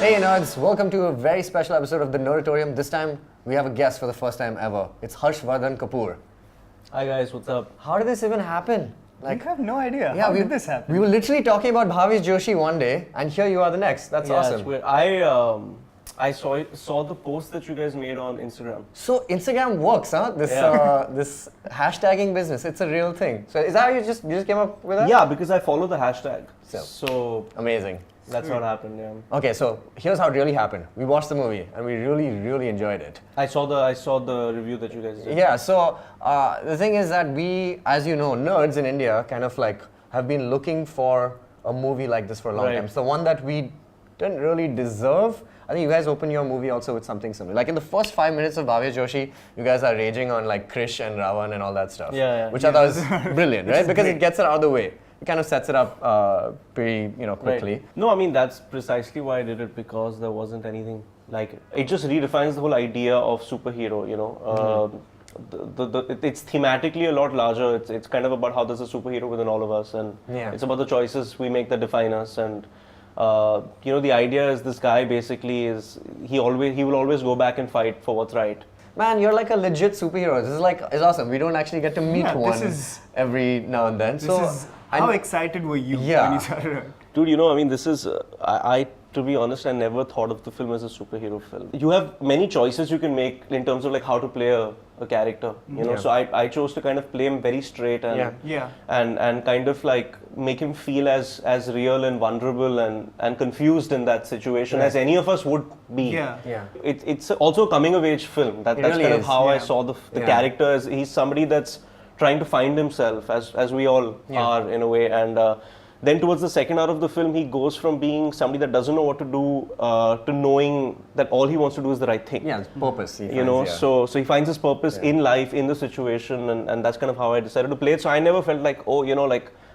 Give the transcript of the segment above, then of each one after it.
Hey nerds, welcome to a very special episode of the Nerditorium. This time we have a guest for the first time ever. It's Harshvardhan Kapoor. Hi guys, what's up? How did this even happen? I have no idea. How did this happen? We were literally talking about Bhavesh Joshi one day, and here you are the next. That's awesome. It's weird. I saw the post that you guys made on Instagram. So Instagram works, huh? This hashtagging business, it's a real thing. So is that how you just came up with that? Yeah, because I follow the hashtag. So amazing. That's what happened. Yeah. Okay, so here's how it really happened. We watched the movie and we really enjoyed it. I saw the review that you guys did. Yeah. So the thing is that we, as you know, nerds in India, kind of like have been looking for a movie like this for a long time. It's the one that we didn't really deserve. I think you guys open your movie also with something similar. Like in the first 5 minutes of Bhavesh Joshi, you guys are raging on like Krish and Ravan and all that stuff. Which I thought was brilliant, right? Because it gets it out of the way. It kind of sets it up pretty, quickly. Right. No, I mean that's precisely why I did it, because there wasn't anything like it. Just redefines the whole idea of superhero. It's thematically a lot larger. It's kind of about how there's a superhero within all of us, and it's about the choices we make that define us. And the idea is this guy basically he will always go back and fight for what's right. Man, you're like a legit superhero. This is it's awesome. We don't actually get to meet one every now and then. How excited were you when you started? Dude, this is to be honest, I never thought of the film as a superhero film. You have many choices you can make in terms of like how to play a character. So I chose to kind of play him very straight and kind of like make him feel as real and vulnerable and confused in that situation as any of us would be. It's also a coming of age film. That's really kind of how I saw the character. As he's somebody that's trying to find himself, as we all are in a way, and then towards the second hour of the film, he goes from being somebody that doesn't know what to do to knowing that all he wants to do is the right thing. Yeah, it's purpose. So he finds his purpose in life, in the situation, and that's kind of how I decided to play it. So I never felt like,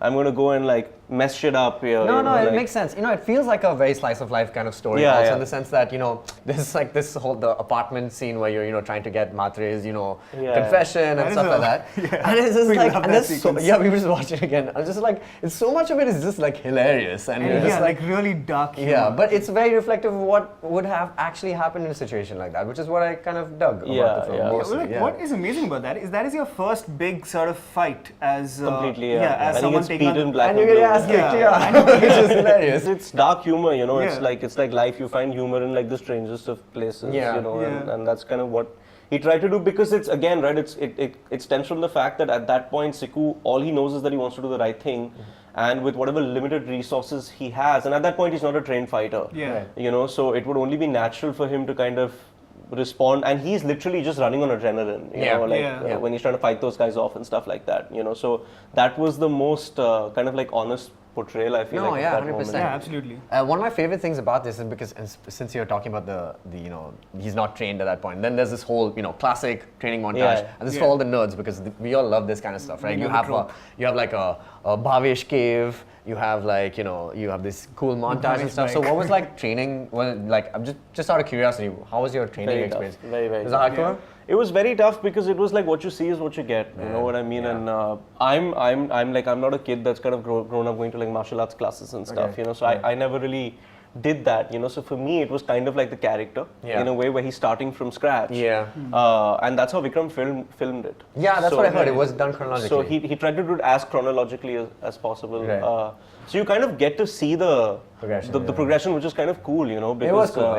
I'm going to go and like mess shit up here. No, it makes sense. It feels like a very slice of life kind of story. In the sense that, there's like the apartment scene where you're, trying to get Matre's, confession and stuff like that. And it's just we were just watching it again. I was just like, it's so much of it is just like hilarious. And just like really dark humor. Yeah, but it's very reflective of what would have actually happened in a situation like that, which is what I kind of dug about the film. What is amazing about that is your first big sort of fight as completely, as someone in black and you get your ass kicked, which is hilarious. It's dark humor, it's like life. You find humor in like the strangest of places, and that's kind of what he tried to do, because it's again, right, it stems from the fact that at that point Siku, all he knows is that he wants to do the right thing, and with whatever limited resources he has, and at that point he's not a trained fighter, so it would only be natural for him to kind of respond, and he's literally just running on adrenaline, when he's trying to fight those guys off and stuff like that, so that was the most kind of like honest portrayal, I feel like, at that 100%. moment. Yeah, absolutely. One of my favorite things about this is because since you're talking about the he's not trained at that point, then there's this whole classic training montage, and this is for all the nerds because we all love this kind of stuff, right? You have like a Bhavesh cave. You have like you have this cool montage and stuff. So what was like training? Well, like I'm just out of curiosity, how was your training experience? Very was it hardcore? It was very tough because it was like what you see is what you get. You know what I mean? And I'm not a kid that's kind of grown up going to like martial arts classes and stuff. So I never really did that. So for me it was kind of like the character in a way where he's starting from scratch. And that's how Vikram filmed it. Yeah, that's what I heard. It was done chronologically. So he tried to do it as chronologically as possible. So you kind of get to see the progression, which is kind of cool, because it was cool,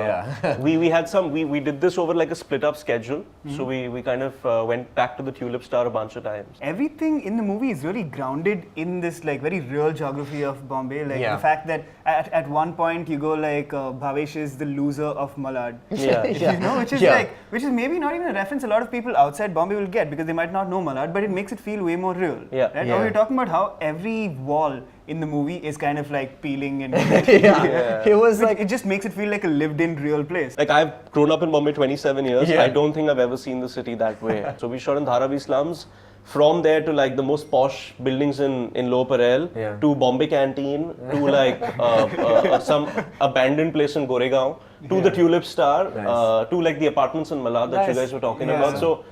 we did this over like a split up schedule. So we kind of went back to the Tulip Star a bunch of times. Everything in the movie is really grounded in this like very real geography of Bombay. Like the fact that at one point you go like Bhavesh is the loser of Malad. Which is maybe not even a reference a lot of people outside Bombay will get because they might not know Malad, but it makes it feel way more real. We're talking about how every wall in the movie is kind of like peeling and it was like it just makes it feel like a lived-in real place. Like I've grown up in Bombay 27 years. I don't think I've ever seen the city that way. So we shot in Dharavi slums. From there to like the most posh buildings in Lower Parel, to Bombay Canteen, to like some abandoned place in Goregaon, to the Tulip Star, to like the apartments in Malad that you guys were talking about. So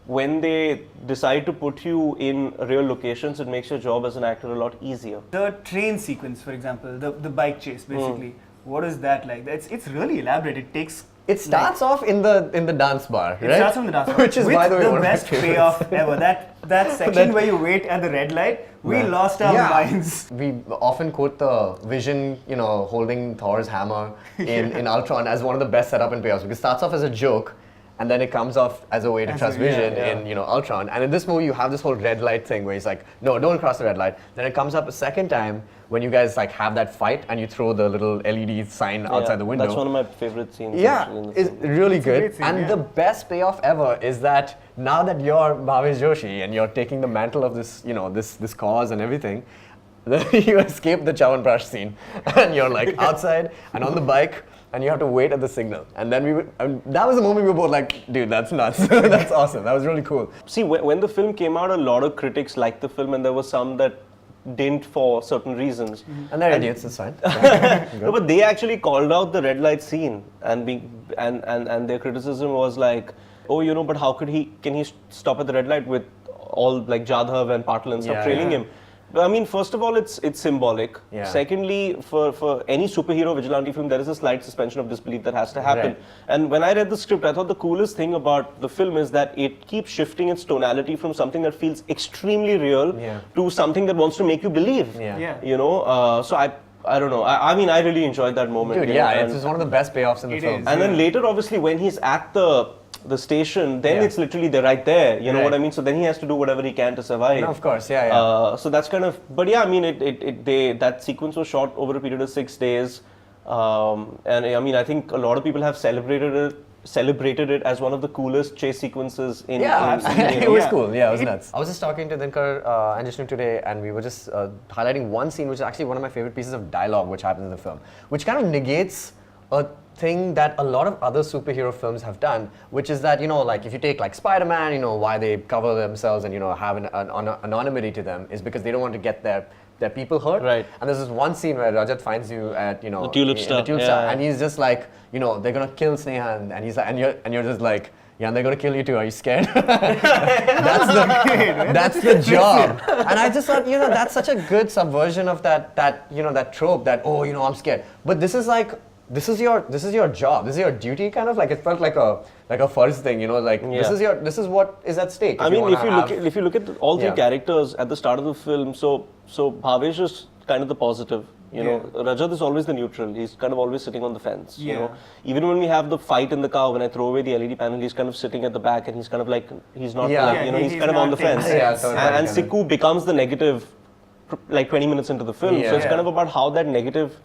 when they decide to put you in real locations, it makes your job as an actor a lot easier. The train sequence, for example, the bike chase, basically. what is that like? It's really elaborate. It starts off in the dance bar, right? It starts from the dance bar, which is with by the way the best payoff ever. That section where you wait at the red light, we lost our minds. We often quote the Vision, holding Thor's hammer in Ultron as one of the best setup and payoffs, because it starts off as a joke, and then it comes off as a way to trust Vision in Ultron. And in this movie, you have this whole red light thing where he's like, no, don't cross the red light. Then it comes up a second time when you guys like have that fight and you throw the little LED sign outside the window. That's one of my favorite scenes. Yeah, it's really good. And the best payoff ever is that now that you're Bhavesh Joshi and you're taking the mantle of this, this cause and everything, you escape the Chyawanprash scene and you're like outside and on the bike. And you have to wait at the signal. And then that was the moment we were both like, dude, that's nuts. That's awesome. That was really cool. See, when the film came out, a lot of critics liked the film, and there were some that didn't for certain reasons. And they're idiots, it's fine. No, but they actually called out the red light scene, and their criticism was like, oh, but how can he stop at the red light with all like Jadhav and Patil and stuff trailing him? I mean, first of all, it's symbolic. Yeah. Secondly, for any superhero vigilante film, there is a slight suspension of disbelief that has to happen. Right. And when I read the script, I thought the coolest thing about the film is that it keeps shifting its tonality from something that feels extremely real to something that wants to make you believe. So I don't know. I mean, I really enjoyed that moment. Dude, it's one of the best payoffs in the film. And then later, obviously, when he's at the station, then it's literally they're right there. You know what I mean? So then he has to do whatever he can to survive. No, of course, so that's kind of, but I mean, that sequence was shot over a period of 6 days, and I mean, I think a lot of people have celebrated it as one of the coolest chase sequences in. It was cool. Yeah, it was nuts. I was just talking to Dinkar and Jishnu today, and we were just highlighting one scene, which is actually one of my favorite pieces of dialogue which happens in the film, which kind of negates a thing that a lot of other superhero films have done, which is that, like if you take like Spider-Man, why they cover themselves and, have an anonymity to them is because they don't want to get their people hurt. Right. And there's this one scene where Rajat finds you at, the Tulip Star. And he's just like, they're gonna kill Sneha, and he's like, and you're just like, yeah, and they're gonna kill you too. Are you scared? That's the job. And I just thought, that's such a good subversion of that trope that, I'm scared. But this is like, this is your job. This is your duty, kind of like it felt like a first thing, this is what is at stake. I mean, if you look at all three characters at the start of the film, so Bhavesh is kind of the positive. Rajat is always the neutral. He's kind of always sitting on the fence. Even when we have the fight in the car, when I throw away the LED panel, he's kind of sitting at the back, and he's kind of like he's not he's kind of on the fence. And Siku becomes the negative, like 20 minutes into the film. So it's kind of about how that negative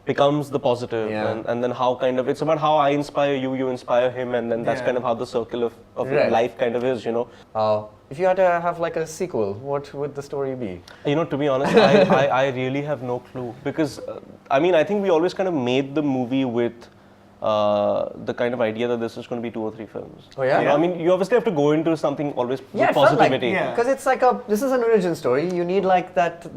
becomes the positive, and then how kind of it's about how I inspire you, you inspire him, and then that's kind of how the circle of life kind of is, If you had to have like a sequel, what would the story be? To be honest, I really have no clue, because I mean, I think we always kind of made the movie with the kind of idea that this is going to be 2 or 3 films. Oh yeah? I mean, you obviously have to go into something always with positivity. Because it's like this is an origin story. You need like that.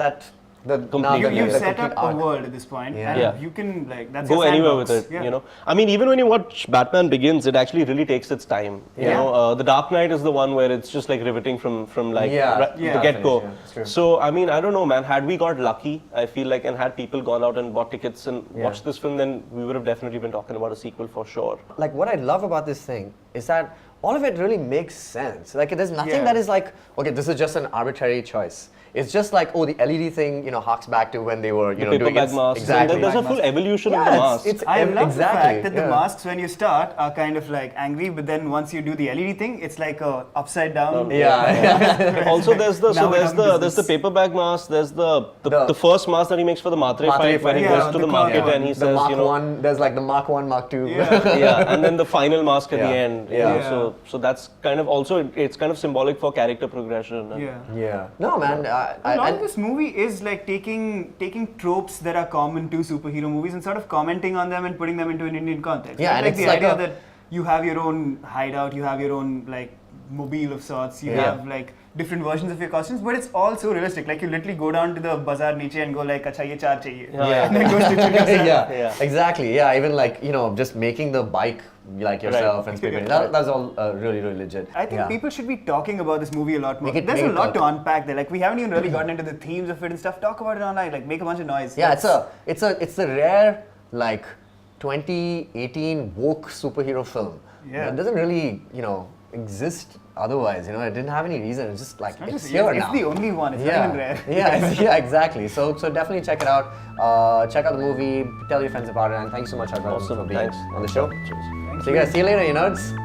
You set up a world at this point, and you can that's go anywhere with it. I mean, even when you watch Batman Begins, it actually really takes its time. The Dark Knight is the one where it's just like riveting from the get-go. So I mean, I don't know, man. Had we got lucky, I feel like, and had people gone out and bought tickets and watched this film, then we would have definitely been talking about a sequel for sure. Like, what I love about this thing is that all of it really makes sense. Like, there's nothing that is like, okay, this is just an arbitrary choice. It's just like, oh, the LED thing, harks back to when they were, doing it. Masks. Exactly. There's a full evolution of the mask. I love the fact that the masks, when you start, are kind of like angry, but then once you do the LED thing, it's like a upside down. Also, there's the paper bag mask. There's the first mask that he makes for the Matre fight, where he goes to the market and he says, Mark 1. There's like the Mark 1, Mark 2. And then the final mask at the end. So that's kind of also, it's kind of symbolic for character progression. No, man. A lot of this movie is like taking tropes that are common to superhero movies and sort of commenting on them and putting them into an Indian context. Yeah, and like it's the like idea that you have your own hideout, you have your own like mobile of sorts, you have like different versions of your costumes, but it's all so realistic. Like you literally go down to the bazaar niche and go like, "Acha ye 4 chahiye," and then go stitch it yourself. Exactly. Yeah, even like just making the bike like yourself and spray painting. That's all really, really legit. I think people should be talking about this movie a lot more. There's a lot to unpack there. Like we haven't even really gotten into the themes of it and stuff. Talk about it online. Like make a bunch of noise. Yeah, it's the rare like 2018 woke superhero film. Yeah. It doesn't really, exist otherwise. It didn't have any reason. It's just like it's here now. It's the only one. It's not even rare. Yeah, exactly. So definitely check it out. Check out the movie. Tell your friends about it. And thank you so much, Harshvardhan, for being on the show. Cheers. So you guys, see you later, you nerds.